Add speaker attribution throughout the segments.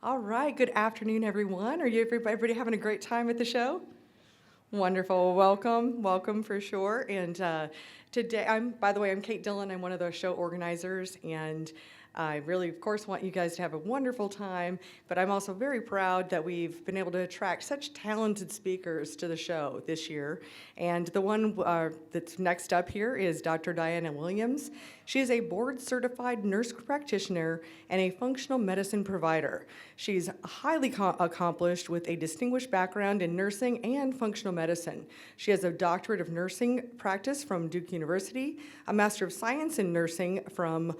Speaker 1: All right, good afternoon, everyone. Are you everybody having a great time at the show? Wonderful. Welcome for sure. And today, by the way, I'm Kate Dillon. I'm one of the show organizers, and I really, of course, want you guys to have a wonderful time. But I'm also very proud that we've been able to attract such talented speakers to the show this year. And the one that's next up here is Dr. Diana Williams. She is a board-certified nurse practitioner and a functional medicine provider. She's highly accomplished with a distinguished background in nursing and functional medicine. She has a doctorate of nursing practice from Duke University, a Master of Science in Nursing from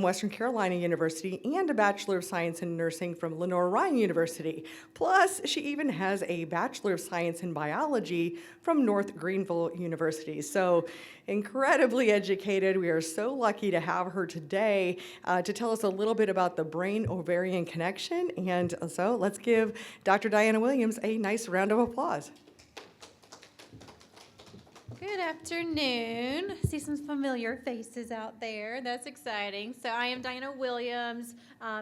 Speaker 1: Western Carolina University, and a Bachelor of Science in Nursing from Lenore-Ryan University. Plus, she even has a Bachelor of Science in Biology from North Greenville University. So incredibly educated. We are so lucky to have her today to tell us a little bit about the brain-ovarian connection. And so let's give Dr. Diana Williams a nice round of applause.
Speaker 2: Good afternoon. See some familiar faces out there. That's exciting. So I am Diana Williams,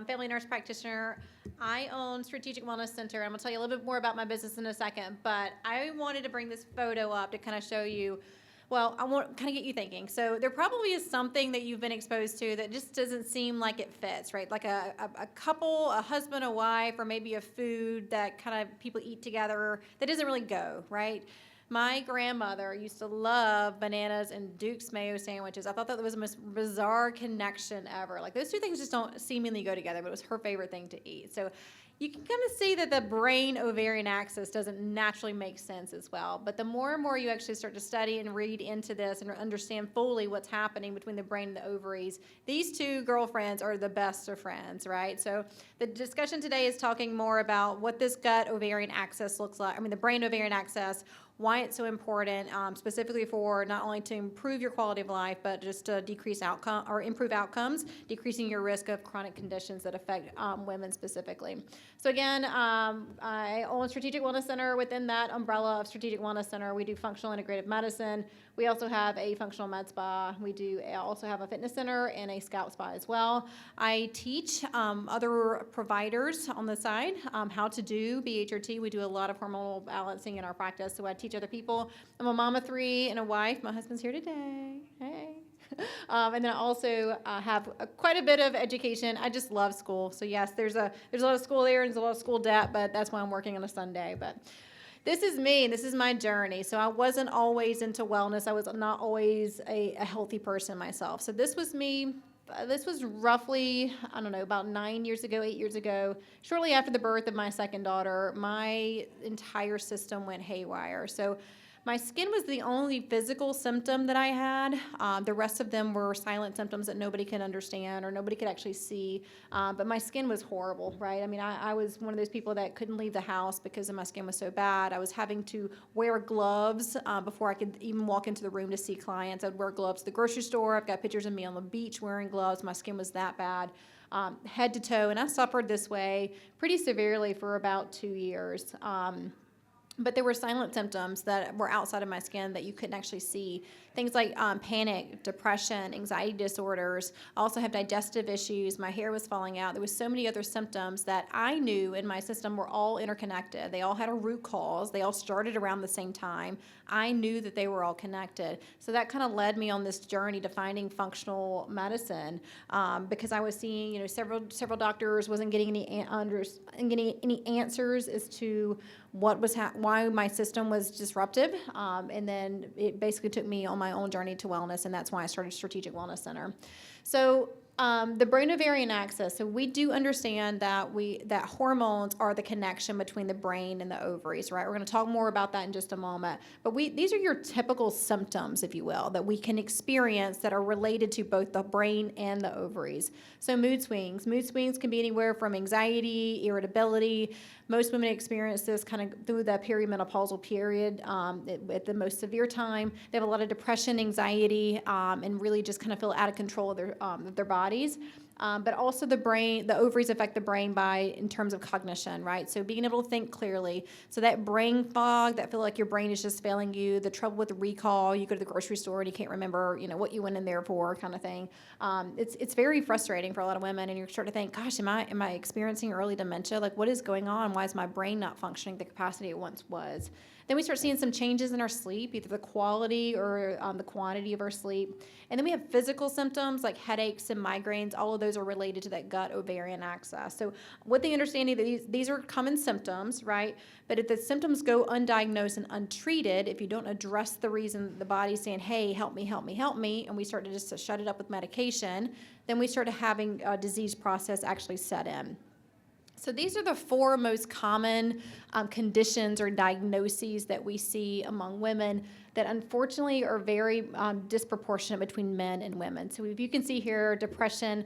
Speaker 2: family nurse practitioner. I own Strategic Wellness Center. I'm going to tell you a little bit more about my business in a second, but I wanted to bring this photo up to kind of show you, well, I want to kind of get you thinking. So there probably is something that you've been exposed to that just doesn't seem like it fits, right? Like a couple, a husband, a wife, or maybe a food that kind of people eat together that doesn't really go, right? My grandmother used to love bananas and Duke's mayo sandwiches. I thought that was the most bizarre connection ever. Like, those two things just don't seemingly go together, but it was her favorite thing to eat. So you can kind of see that the brain-ovarian axis doesn't naturally make sense as well. But the more and more you actually start to study and read into this and understand fully what's happening between the brain and the ovaries, these two girlfriends are the best of friends, right? So the discussion today is talking more about what this gut-ovarian axis looks like. I mean, the brain-ovarian axis, why it's so important, specifically for not only to improve your quality of life, but just to decrease outcome or improve outcomes, decreasing your risk of chronic conditions that affect women specifically. So again, I own Strategic Wellness Center. Within that umbrella of Strategic Wellness Center, we do functional integrative medicine. We also have a functional med spa. We do also have a fitness center and a scalp spa as well. I teach other providers on the side how to do BHRT. We do a lot of hormonal balancing in our practice, so I teach other people. I'm a mom of 3 and a wife. My husband's here today. Hey. And then I also have quite a bit of education. I just love school. So yes, there's a lot of school there and there's a lot of school debt, but that's why I'm working on a Sunday. But this is me. This is my journey. So I wasn't always into wellness. I was not always a healthy person myself. So this was me. This was roughly, I don't know, about 9 years ago, 8 years ago. Shortly after the birth of my second daughter, my entire system went haywire. So my skin was the only physical symptom that I had. The rest of them were silent symptoms that nobody could understand or nobody could actually see. But my skin was horrible, right? I mean, I was one of those people that couldn't leave the house because my skin was so bad. I was having to wear gloves before I could even walk into the room to see clients. I'd wear gloves at the grocery store. I've got pictures of me on the beach wearing gloves. My skin was that bad. Head to toe, and I suffered this way pretty severely for about 2 years. But there were silent symptoms that were outside of my skin that you couldn't actually see. Things like panic, depression, anxiety disorders. I also have digestive issues. My hair was falling out. There was so many other symptoms that I knew in my system were all interconnected. They all had a root cause. They all started around the same time. I knew that they were all connected. So that kind of led me on this journey to finding functional medicine because I was seeing, several doctors, wasn't getting any answers as to what was why my system was disrupted, and then it basically took me on my own journey to wellness, and that's why I started Strategic Wellness Center. So the brain-ovarian axis. So we do understand that hormones are the connection between the brain and the ovaries, right? We're going to talk more about that in just a moment. But these are your typical symptoms, if you will, that we can experience that are related to both the brain and the ovaries. So mood swings. Mood swings can be anywhere from anxiety, irritability. Most women experience this kind of through the perimenopausal period at the most severe time. They have a lot of depression, anxiety, and really just kind of feel out of control of their bodies. But also the brain, the ovaries affect the brain in terms of cognition, right? So being able to think clearly. So that brain fog, that feel like your brain is just failing you, the trouble with recall, you go to the grocery store and you can't remember, what you went in there for, kind of thing. It's very frustrating for a lot of women, and you're starting to think, gosh, am I experiencing early dementia? Like, what is going on? Why is my brain not functioning the capacity it once was? Then we start seeing some changes in our sleep, either the quality or the quantity of our sleep. And then we have physical symptoms like headaches and migraines. All of those are related to that gut ovarian axis. So with the understanding that these are common symptoms, right? But if the symptoms go undiagnosed and untreated, if you don't address the reason the body's saying, hey, help me, help me, help me, and we start to just shut it up with medication, then we start having a disease process actually set in. So these are the 4 most common conditions or diagnoses that we see among women that unfortunately are very disproportionate between men and women. So if you can see here, depression,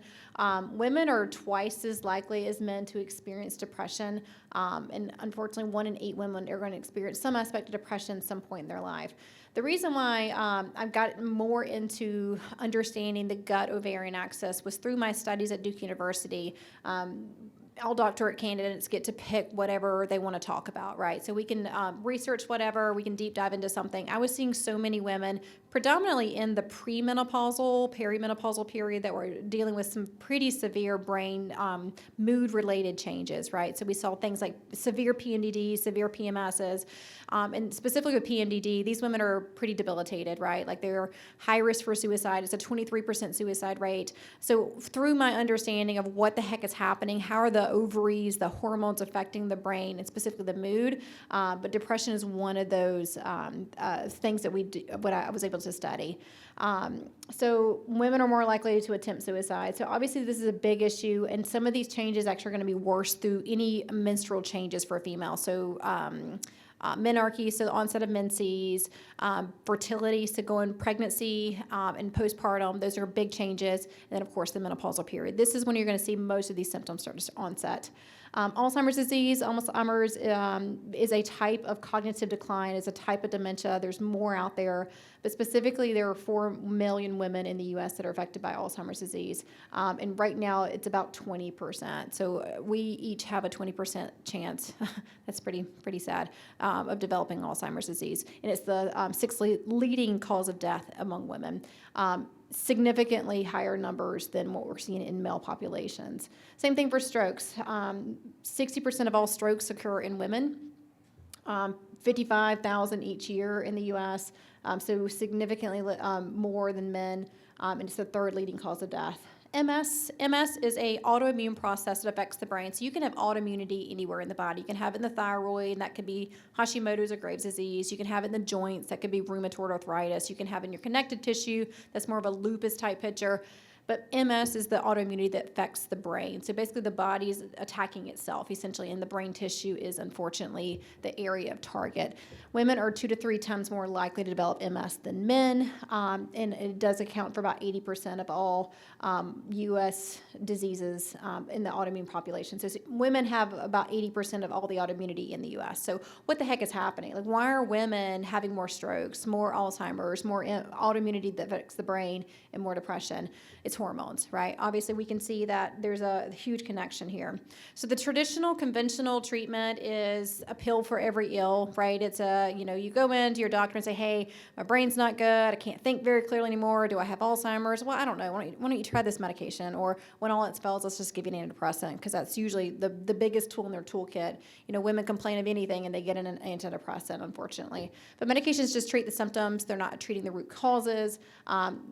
Speaker 2: women are twice as likely as men to experience depression. And unfortunately, 1 in 8 women are going to experience some aspect of depression at some point in their life. The reason why I've got more into understanding the gut ovarian axis was through my studies at Duke University. All doctorate candidates get to pick whatever they want to talk about, right? So we can research whatever, we can deep dive into something. I was seeing so many women, predominantly in the premenopausal, perimenopausal period, that were dealing with some pretty severe brain mood-related changes, right? So we saw things like severe PMDD, severe PMSs, and specifically with PMDD, these women are pretty debilitated, right? Like they're high risk for suicide. It's a 23% suicide rate. So through my understanding of what the heck is happening, how are the ovaries, the hormones affecting the brain, and specifically the mood, but depression is one of those things that what I was able to study. So women are more likely to attempt suicide. So obviously this is a big issue, and some of these changes actually are going to be worse through any menstrual changes for a female. So menarche, so the onset of menses, fertility, so going pregnancy and postpartum, those are big changes. And then, of course, the menopausal period. This is when you're going to see most of these symptoms start to onset. Alzheimer's disease, Alzheimer's is a type of cognitive decline, is a type of dementia. There's more out there, but specifically there are 4 million women in the U.S. that are affected by Alzheimer's disease, and right now it's about 20%. So we each have a 20% chance. That's pretty sad, of developing Alzheimer's disease, and it's the 6th leading cause of death among women. Significantly higher numbers than what we're seeing in male populations. Same thing for strokes. 60% of all strokes occur in women, 55,000 each year in the U.S., so significantly more than men, and it's the 3rd leading cause of death. MS is a autoimmune process that affects the brain. So you can have autoimmunity anywhere in the body. You can have it in the thyroid, and that could be Hashimoto's or Graves' disease. You can have it in the joints, that could be rheumatoid arthritis. You can have it in your connective tissue, that's more of a lupus type picture. But MS is the autoimmunity that affects the brain. So basically the body is attacking itself, essentially, and the brain tissue is unfortunately the area of target. Women are 2 to 3 times more likely to develop MS than men, and it does account for about 80% of all U.S. diseases in the autoimmune population. So women have about 80% of all the autoimmunity in the U.S. So what the heck is happening? Like, why are women having more strokes, more Alzheimer's, more autoimmunity that affects the brain, and more depression? It's hormones, right? Obviously, we can see that there's a huge connection here. So the traditional conventional treatment is a pill for every ill, right? It's you go into your doctor and say, hey, my brain's not good. I can't think very clearly anymore. Do I have Alzheimer's? Well, I don't know. Why don't you try this medication? Or when all else fails, let's just give you an antidepressant, because that's usually the biggest tool in their toolkit. Women complain of anything and they get an antidepressant, unfortunately. But medications just treat the symptoms. They're not treating the root causes.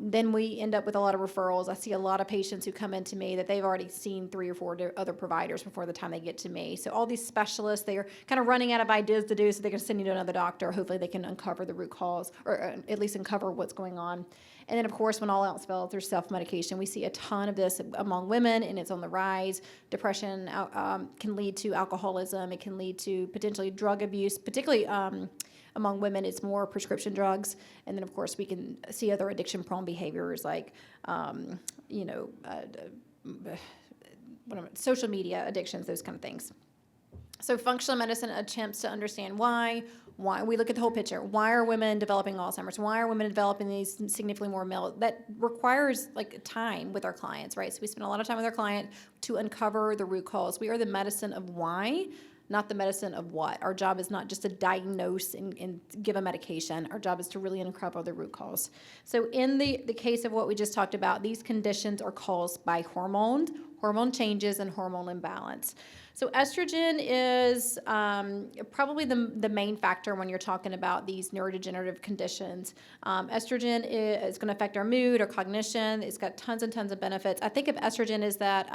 Speaker 2: Then we end up with a lot of referrals. I see a lot of patients who come into me that they've already seen 3 or 4 other providers before the time they get to me. So all these specialists, they're kind of running out of ideas to do, so they're going to send you to another doctor. Hopefully they can uncover the root cause, or at least uncover what's going on. And then, of course, when all else fails, there's self-medication. We see a ton of this among women, and it's on the rise. Depression can lead to alcoholism. It can lead to potentially drug abuse, particularly among women, it's more prescription drugs. And then, of course, we can see other addiction-prone behaviors like, social media addictions, those kind of things. So functional medicine attempts to understand why, Why we look at the whole picture. Why are women developing Alzheimer's? Why are women developing these significantly more male? That requires like time with our clients, right? So we spend a lot of time with our client to uncover the root cause. We are the medicine of why, not the medicine of what. Our job is not just to diagnose and give a medication. Our job is to really uncover the root cause. So in the case of what we just talked about, these conditions are caused by hormone changes, and hormone imbalance. So estrogen is probably the main factor when you're talking about these neurodegenerative conditions. Estrogen is going to affect our mood, our cognition. It's got tons and tons of benefits. I think of estrogen as that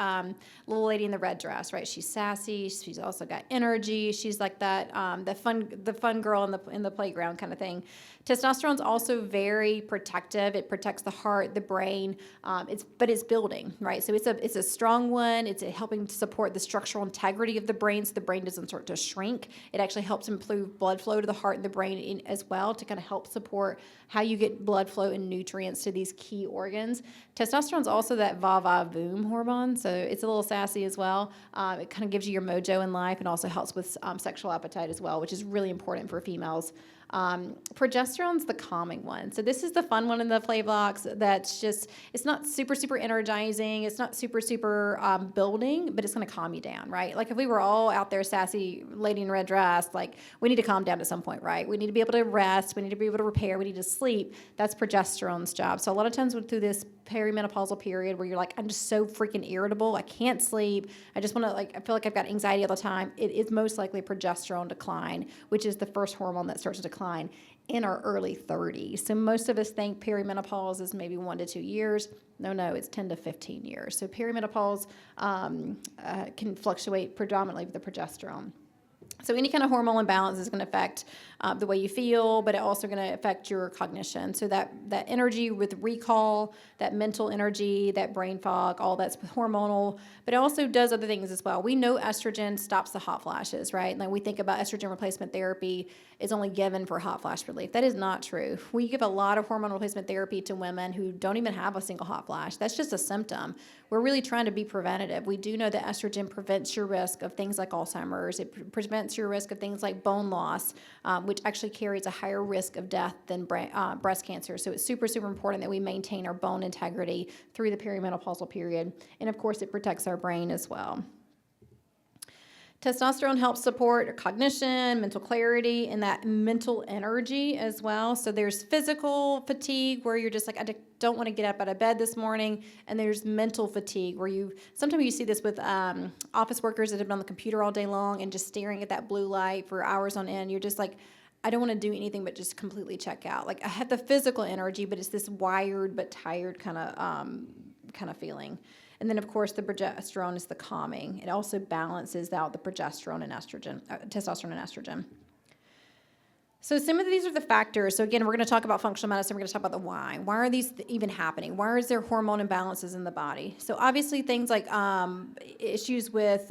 Speaker 2: little lady in the red dress, right? She's sassy. She's also got energy. She's like that the fun girl in the playground kind of thing. Testosterone is also very protective. It protects the heart, the brain. But it's building, right? So it's a strong one. It's helping to support the structural integrity of the brain, so the brain doesn't start to shrink. It actually helps improve blood flow to the heart and the brain as well, to kind of help support how you get blood flow and nutrients to these key organs. Testosterone is also that va-va-voom hormone, so it's a little sassy as well. It kind of gives you your mojo in life, and also helps with sexual appetite as well, which is really important for females. Progesterone's the calming one. So this is the fun one in the play blocks that's just, it's not super, super energizing. It's not super, super building, but it's going to calm you down, right? Like if we were all out there sassy lady in red dress, like we need to calm down at some point, right? We need to be able to rest. We need to be able to repair. We need to sleep. That's progesterone's job. So a lot of times through this perimenopausal period where you're like, I'm just so freaking irritable. I can't sleep. I just want to I feel like I've got anxiety all the time. It is most likely progesterone decline, which is the first hormone that starts to decline in our early 30s. So most of us think perimenopause is maybe 1 to 2 years. No, it's 10 to 15 years. So perimenopause can fluctuate predominantly with the progesterone. So any kind of hormonal imbalance is going to affect the way you feel, but it's also going to affect your cognition. So that energy with recall, that mental energy, that brain fog, all that's hormonal, but it also does other things as well. We know estrogen stops the hot flashes, right? Like we think about estrogen replacement therapy is only given for hot flash relief. That is not true. We give a lot of hormone replacement therapy to women who don't even have a single hot flash. That's just a symptom. We're really trying to be preventative. We do know that estrogen prevents your risk of things like Alzheimer's. It prevents your risk of things like bone loss, which actually carries a higher risk of death than breast cancer. So it's super, super important that we maintain our bone integrity through the perimenopausal period. And of course, it protects our brain as well. Testosterone helps support cognition, mental clarity, and that mental energy as well. So there's physical fatigue where you're just like, I don't want to get up out of bed this morning. And there's mental fatigue where sometimes you see this with office workers that have been on the computer all day long and just staring at that blue light for hours on end. You're just like, I don't want to do anything but just completely check out. Like I have the physical energy, but it's this wired but tired kind of feeling. And then, of course, the progesterone is the calming. It also balances out the progesterone and estrogen, testosterone and estrogen. So some of these are the factors. So again, we're going to talk about functional medicine. We're going to talk about the why. Why are these even happening? Why is there hormone imbalances in the body? So obviously things like issues with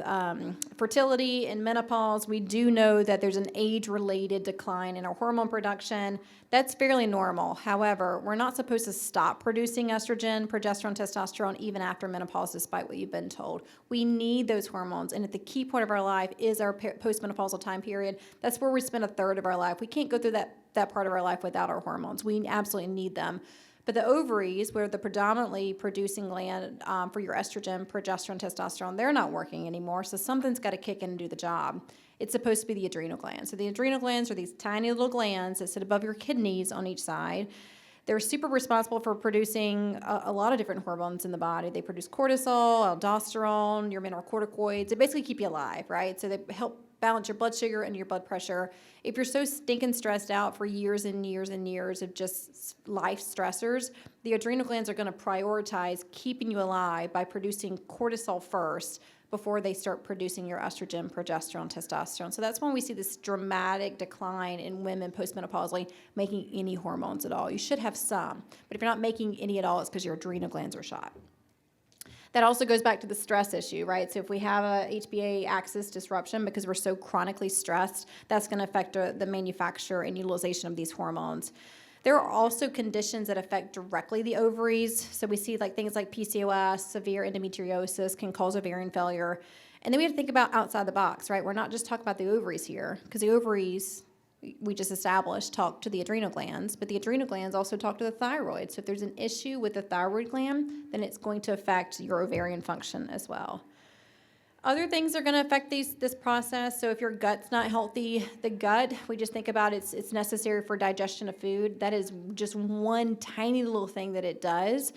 Speaker 2: fertility and menopause. We do know that there's an age-related decline in our hormone production. That's fairly normal. However, we're not supposed to stop producing estrogen, progesterone, testosterone even after menopause, despite what you've been told. We need those hormones. And at the key point of our life is our postmenopausal time period. That's where we spend a third of our life. We can't go through that part of our life without our hormones. We absolutely need them. But the ovaries, where the predominantly producing gland for your estrogen, progesterone, testosterone, they're not working anymore. So something's got to kick in and do the job. It's supposed to be the adrenal glands. So the adrenal glands are these tiny little glands that sit above your kidneys on each side. They're super responsible for producing a lot of different hormones in the body. They produce cortisol, aldosterone, your mineralocorticoids. They basically keep you alive, right? So they help balance your blood sugar and your blood pressure. If you're so stinking stressed out for years and years and years of just life stressors, the adrenal glands are going to prioritize keeping you alive by producing cortisol first before they start producing your estrogen, progesterone, testosterone. So that's when we see this dramatic decline in women postmenopausally making any hormones at all. You should have some, but if you're not making any at all, it's because your adrenal glands are shot. That also goes back to the stress issue, right? So if we have a HPA axis disruption because we're so chronically stressed, that's going to affect the manufacture and utilization of these hormones. There are also conditions that affect directly the ovaries. So we see things like PCOS, severe endometriosis can cause ovarian failure. And then we have to think about outside the box, right? We're not just talking about the ovaries here, because the ovaries we just established talk to the adrenal glands, but the adrenal glands also talk to the thyroid. So if there's an issue with the thyroid gland, then it's going to affect your ovarian function as well. Other things are going to affect this process. So if your gut's not healthy, the gut, we just think about it's necessary for digestion of food. That is just one tiny little thing that it does.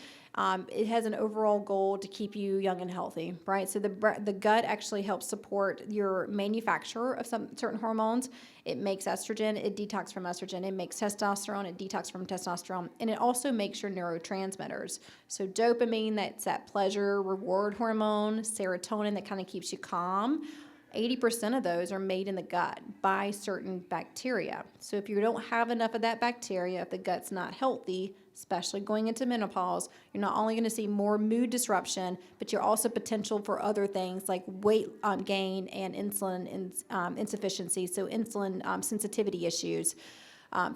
Speaker 2: It has an overall goal to keep you young and healthy, right? So the gut actually helps support your manufacture of some certain hormones. It makes estrogen, it detox from estrogen. It makes testosterone, it detox from testosterone. And it also makes your neurotransmitters. So dopamine, that's that pleasure reward hormone, serotonin that kind of keeps you calm. 80% of those are made in the gut by certain bacteria. So if you don't have enough of that bacteria, if the gut's not healthy, especially going into menopause, you're not only going to see more mood disruption, but you're also potential for other things like weight gain and insulin insufficiency, so insulin sensitivity issues.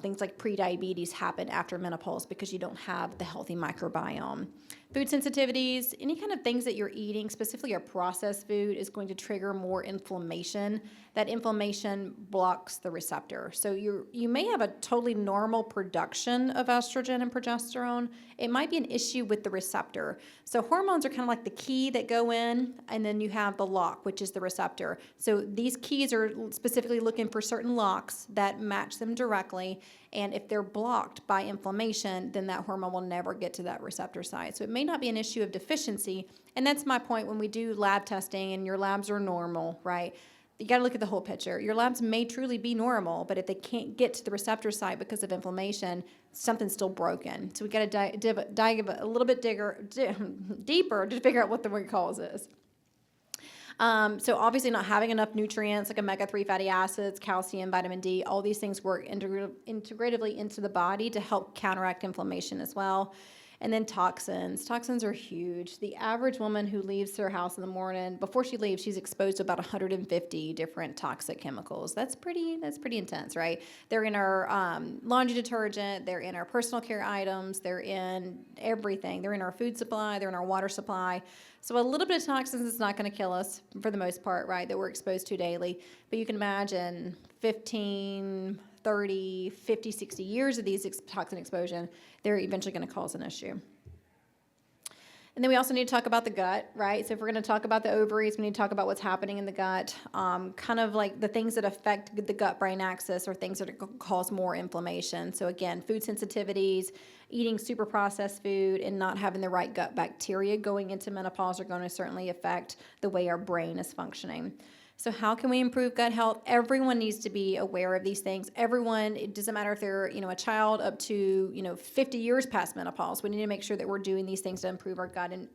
Speaker 2: Things like prediabetes happen after menopause because you don't have the healthy microbiome. Food sensitivities, any kind of things that you're eating, specifically a processed food, is going to trigger more inflammation. That inflammation blocks the receptor. So you may have a totally normal production of estrogen and progesterone. It might be an issue with the receptor. So hormones are kind of like the key that go in, and then you have the lock, which is the receptor. So these keys are specifically looking for certain locks that match them directly. And if they're blocked by inflammation, then that hormone will never get to that receptor site. So it may not be an issue of deficiency. And that's my point when we do lab testing and your labs are normal, right? You got to look at the whole picture. Your labs may truly be normal, but if they can't get to the receptor site because of inflammation, something's still broken. So we got to dive a little bit deeper to figure out what the root cause is. So obviously not having enough nutrients like omega-3 fatty acids, calcium, vitamin D, all these things work integratively into the body to help counteract inflammation as well. And then toxins. Toxins are huge. The average woman who leaves her house in the morning, before she leaves, she's exposed to about 150 different toxic chemicals. That's pretty intense, right? They're in our laundry detergent, they're in our personal care items, they're in everything. They're in our food supply, they're in our water supply. So a little bit of toxins is not going to kill us for the most part, right, that we're exposed to daily. But you can imagine 15, 30, 50, 60 years of these toxin exposure, they're eventually going to cause an issue. And then we also need to talk about the gut, right? So if we're going to talk about the ovaries, we need to talk about what's happening in the gut. Kind of like the things that affect the gut-brain axis or things that cause more inflammation. So again, food sensitivities, eating super processed food, and not having the right gut bacteria going into menopause are going to certainly affect the way our brain is functioning. So how can we improve gut health? Everyone needs to be aware of these things. Everyone, it doesn't matter if they're, a child up to, 50 years past menopause. We need to make sure that we're doing these things to improve our gut and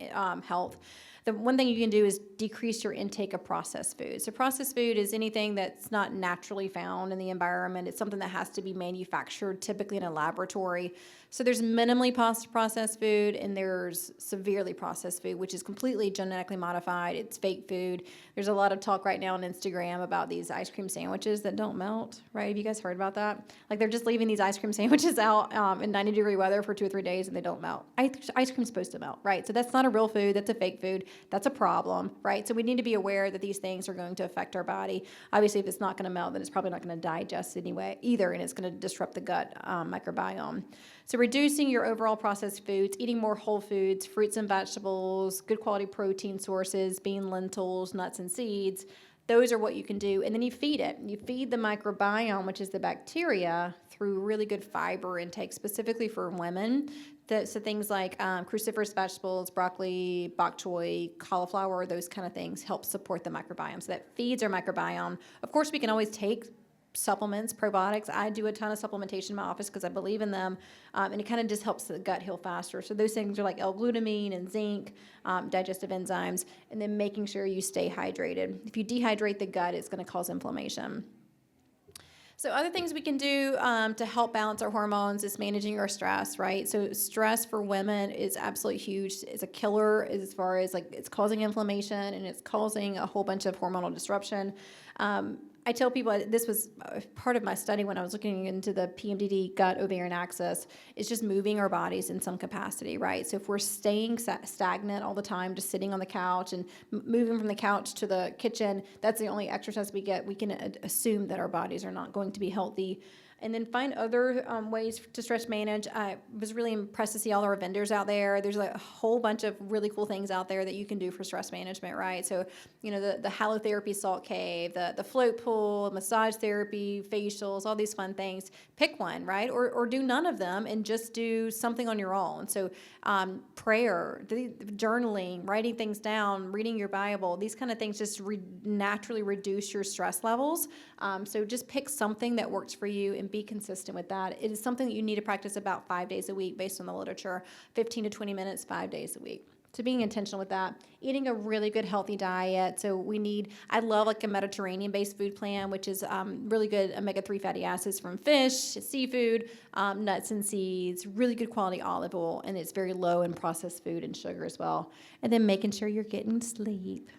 Speaker 2: health. The one thing you can do is decrease your intake of processed food. So processed food is anything that's not naturally found in the environment. It's something that has to be manufactured, typically in a laboratory. So there's minimally processed food and there's severely processed food, which is completely genetically modified. It's fake food. There's a lot of talk right now on Instagram about these ice cream sandwiches that don't melt, right? Have you guys heard about that? Like they're just leaving these ice cream sandwiches out in 90-degree weather for 2 or 3 days and they don't melt. Ice cream's supposed to melt, right? So that's not a real food. That's a fake food. That's a problem, right? So we need to be aware that these things are going to affect our body. Obviously, if it's not going to melt, then it's probably not going to digest anyway either, and it's going to disrupt the gut microbiome. So reducing your overall processed foods, eating more whole foods, fruits and vegetables, good quality protein sources, bean, lentils, nuts, and seeds, those are what you can do. And then you feed it. You feed the microbiome, which is the bacteria, through really good fiber intake, specifically for women. So things like cruciferous vegetables, broccoli, bok choy, cauliflower, those kind of things help support the microbiome. So that feeds our microbiome. Of course, we can always take supplements, probiotics. I do a ton of supplementation in my office because I believe in them, and it kind of just helps the gut heal faster. So those things are like L-glutamine and zinc, digestive enzymes, and then making sure you stay hydrated. If you dehydrate the gut, it's going to cause inflammation. So other things we can do to help balance our hormones is managing our stress, right? So stress for women is absolutely huge. It's a killer as far as like it's causing inflammation and it's causing a whole bunch of hormonal disruption. I tell people, this was part of my study when I was looking into the PMDD gut ovarian axis, is just moving our bodies in some capacity, right? So if we're staying stagnant all the time, just sitting on the couch and moving from the couch to the kitchen, that's the only exercise we get. We can assume that our bodies are not going to be healthy. And then find other ways to stress manage. I was really impressed to see all our vendors out there. There's a whole bunch of really cool things out there that you can do for stress management, right? So, the halotherapy salt cave, the float pool, massage therapy, facials, all these fun things. Pick one, right? Or do none of them and just do something on your own. So prayer, journaling, writing things down, reading your Bible, these kind of things just naturally reduce your stress levels. So just pick something that works for you and be consistent with that. It is something that you need to practice about 5 days a week based on the literature, 15 to 20 minutes, 5 days a week. So being intentional with that, eating a really good healthy diet. So I love like a Mediterranean-based food plan, which is really good omega-3 fatty acids from fish, seafood, nuts and seeds, really good quality olive oil, and it's very low in processed food and sugar as well. And then making sure you're getting sleep.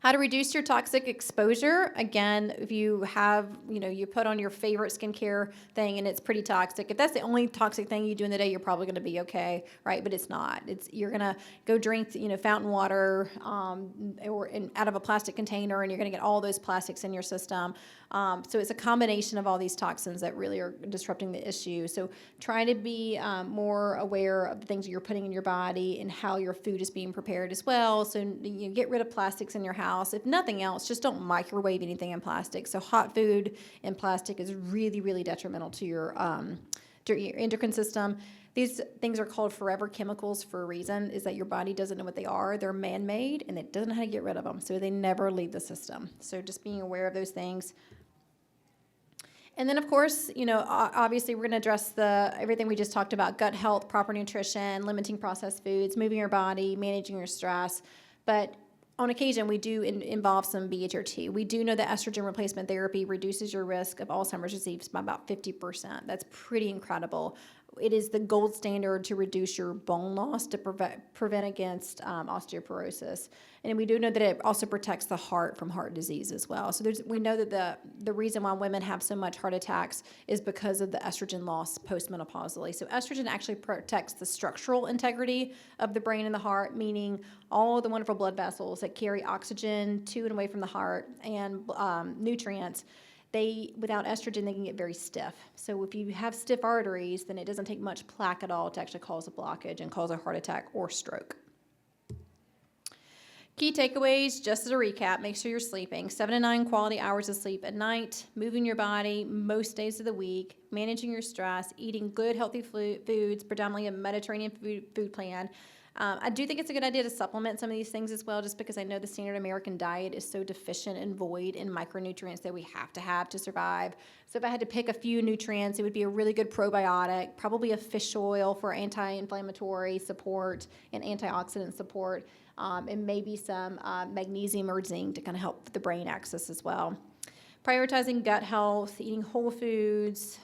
Speaker 2: How to reduce your toxic exposure. Again, if you have, you put on your favorite skincare thing and it's pretty toxic, if that's the only toxic thing you do in the day, you're probably going to be okay, right? But it's not. You're going to go drink, fountain water out of a plastic container, and you're going to get all those plastics in your system. So it's a combination of all these toxins that really are disrupting the issue. So try to be more aware of the things you're putting in your body and how your food is being prepared as well. So you get rid of plastics in your house. If nothing else, just don't microwave anything in plastic. So hot food in plastic is really, really detrimental to your endocrine system. These things are called forever chemicals for a reason, is that your body doesn't know what they are. They're man-made, and it doesn't know how to get rid of them. So they never leave the system. So just being aware of those things. And then, of course, obviously we're going to address everything we just talked about: gut health, proper nutrition, limiting processed foods, moving your body, managing your stress. But on occasion, we do involve some BHRT. We do know that estrogen replacement therapy reduces your risk of Alzheimer's disease by about 50%. That's pretty incredible. It is the gold standard to reduce your bone loss to prevent against osteoporosis. And we do know that it also protects the heart from heart disease as well. So we know that the reason why women have so much heart attacks is because of the estrogen loss postmenopausally. So estrogen actually protects the structural integrity of the brain and the heart, meaning all the wonderful blood vessels that carry oxygen to and away from the heart and nutrients. Without estrogen, they can get very stiff. So if you have stiff arteries, then it doesn't take much plaque at all to actually cause a blockage and cause a heart attack or stroke. Key takeaways, just as a recap: make sure you're sleeping 7 to 9 quality hours of sleep at night, moving your body most days of the week, managing your stress, eating good healthy foods, predominantly a Mediterranean food plan. I do think it's a good idea to supplement some of these things as well, just because I know the standard American diet is so deficient and void in micronutrients that we have to survive. So if I had to pick a few nutrients, it would be a really good probiotic, probably a fish oil for anti-inflammatory support and antioxidant support, and maybe some magnesium or zinc to kind of help the brain axis as well. Prioritizing gut health, eating whole foods,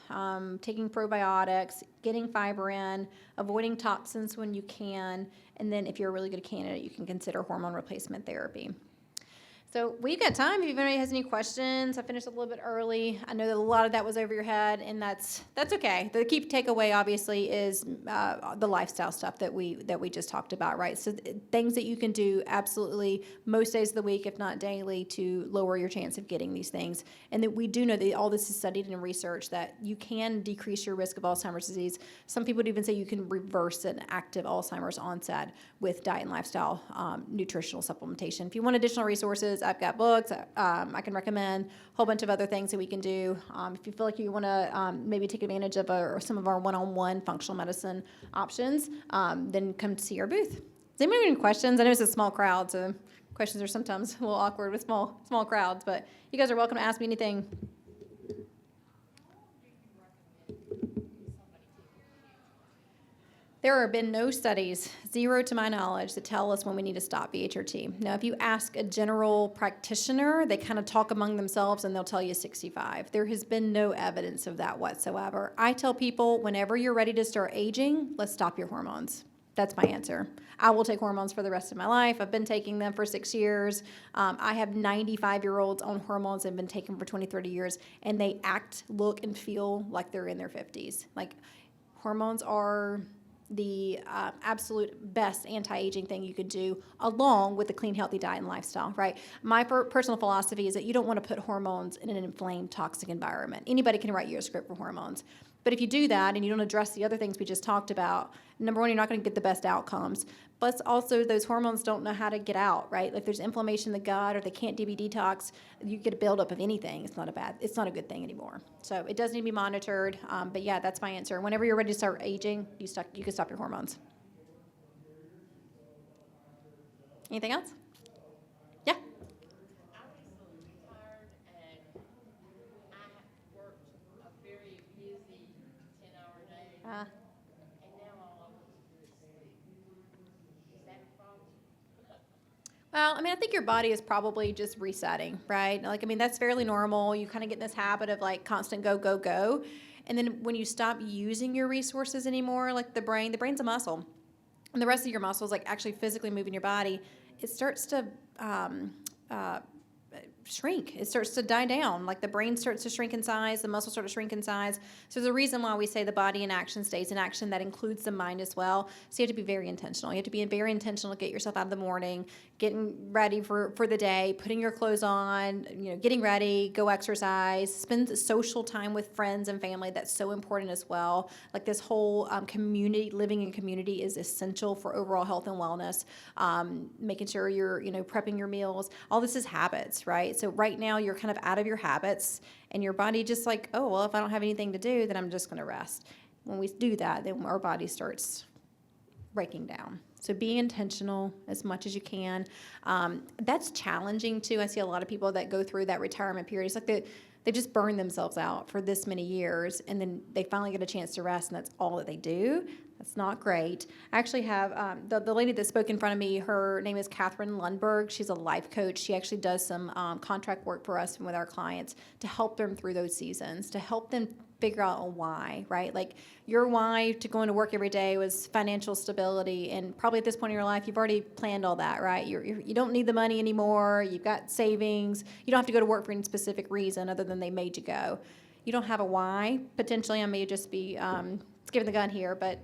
Speaker 2: taking probiotics, getting fiber in, avoiding toxins when you can, and then if you're a really good candidate, you can consider hormone replacement therapy. So we've got time if anybody has any questions. I finished a little bit early. I know that a lot of that was over your head, and that's okay. The key takeaway, obviously, is the lifestyle stuff that we just talked about, right? So things that you can do absolutely most days of the week, if not daily, to lower your chance of getting these things. And that we do know that all this is studied and researched, that you can decrease your risk of Alzheimer's disease. Some people would even say you can reverse an active Alzheimer's onset with diet and lifestyle nutritional supplementation. If you want additional resources, I've got books. I can recommend a whole bunch of other things that we can do. If you feel like you want to maybe take advantage of some of our one-on-one functional medicine options, then come see our booth. Does anybody have any questions? I know it's a small crowd, so questions are sometimes a little awkward with small crowds, but you guys are welcome to ask me anything. There have been no studies, zero to my knowledge, that tell us when we need to stop BHRT. Now, if you ask a general practitioner, they kind of talk among themselves and they'll tell you 65. There has been no evidence of that whatsoever. I tell people, whenever you're ready to start aging, let's stop your hormones. That's my answer. I will take hormones for the rest of my life. I've been taking them for 6 years. I have 95-year-olds on hormones that have been taken for 20, 30 years, and they act, look, and feel like they're in their 50s. Like, hormones are the absolute best anti-aging thing you could do, along with a clean, healthy diet and lifestyle, right? My personal philosophy is that you don't want to put hormones in an inflamed, toxic environment. Anybody can write you a script for hormones. But if you do that and you don't address the other things we just talked about, number one, you're not going to get the best outcomes. Plus, also, those hormones don't know how to get out, right? Like, there's inflammation in the gut, or they can't DB detox. You get a buildup of anything. It's not a good thing anymore. So it does need to be monitored. But yeah, that's my answer. Whenever you're ready to start aging, you can stop your hormones. Anything else? Yeah.
Speaker 3: I recently retired and I worked a very busy 10-hour day, and now all I want to do is sleep. Is that a problem?
Speaker 2: Well, I mean, I think your body is probably just resetting, right? Like, I mean, that's fairly normal. You kind of get in this habit of like constant go, go, go. And then when you stop using your resources anymore, like the brain's a muscle. And the rest of your muscles, like actually physically moving your body, it starts to shrink. It starts to die down. Like, the brain starts to shrink in size, the muscles start to shrink in size. So there's a reason why we say the body in action stays in action. That includes the mind as well. So you have to be very intentional. You have to be very intentional to get yourself out of the morning, getting ready for the day, putting your clothes on, getting ready, go exercise, spend social time with friends and family. That's so important as well. Like, this whole community, living in community, is essential for overall health and wellness. Making sure you're, prepping your meals. All this is habits, right? So right now you're kind of out of your habits, and your body just like, oh, well, if I don't have anything to do, then I'm just going to rest. When we do that, then our body starts breaking down. So being intentional as much as you can. That's challenging too. I see a lot of people that go through that retirement period. It's like they just burn themselves out for this many years, and then they finally get a chance to rest, and that's all that they do. That's not great. I actually have the lady that spoke in front of me, her name is Catherine Lundberg. She's a life coach. She actually does some contract work for us and with our clients to help them through those seasons, to help them figure out a why, right? Like, your why to going to work every day was financial stability, and probably at this point in your life, you've already planned all that, right? You don't need the money anymore. You've got savings. You don't have to go to work for any specific reason other than they made you go. You don't have a why. Potentially, I may just be skipping the gun here, but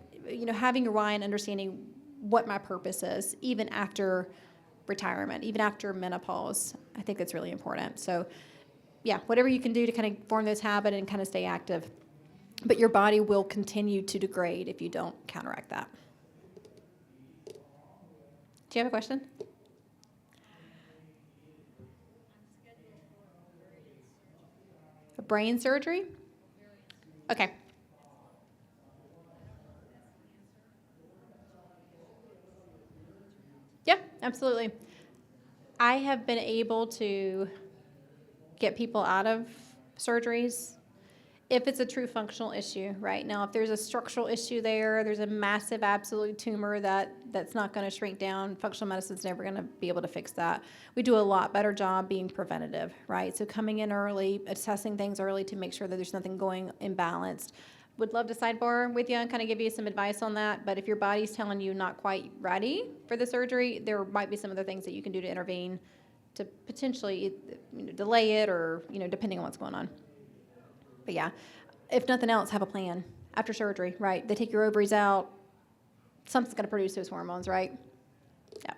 Speaker 2: having your why and understanding what my purpose is, even after retirement, even after menopause, I think that's really important. So yeah, whatever you can do to kind of form this habit and kind of stay active. But your body will continue to degrade if you don't counteract that. Do you have a question? A brain surgery? Okay. Yeah, absolutely. I have been able to get people out of surgeries if it's a true functional issue. Right now, if there's a structural issue there's a massive absolute tumor that's not going to shrink down. Functional medicine's never going to be able to fix that. We do a lot better job being preventative, right? So coming in early, assessing things early to make sure that there's nothing going imbalanced. Would love to sidebar with you and kind of give you some advice on that. But if your body's telling you not quite ready for the surgery, there might be some other things that you can do to intervene to potentially delay it, or depending on what's going on. But yeah, if nothing else, have a plan after surgery, right? They take your ovaries out, something's going to produce those hormones, right? Yeah.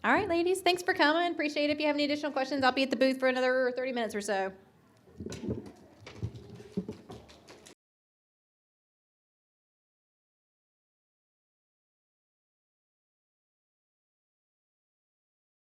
Speaker 2: All right, ladies, thanks for coming. Appreciate it. If you have any additional questions, I'll be at the booth for another 30 minutes or so.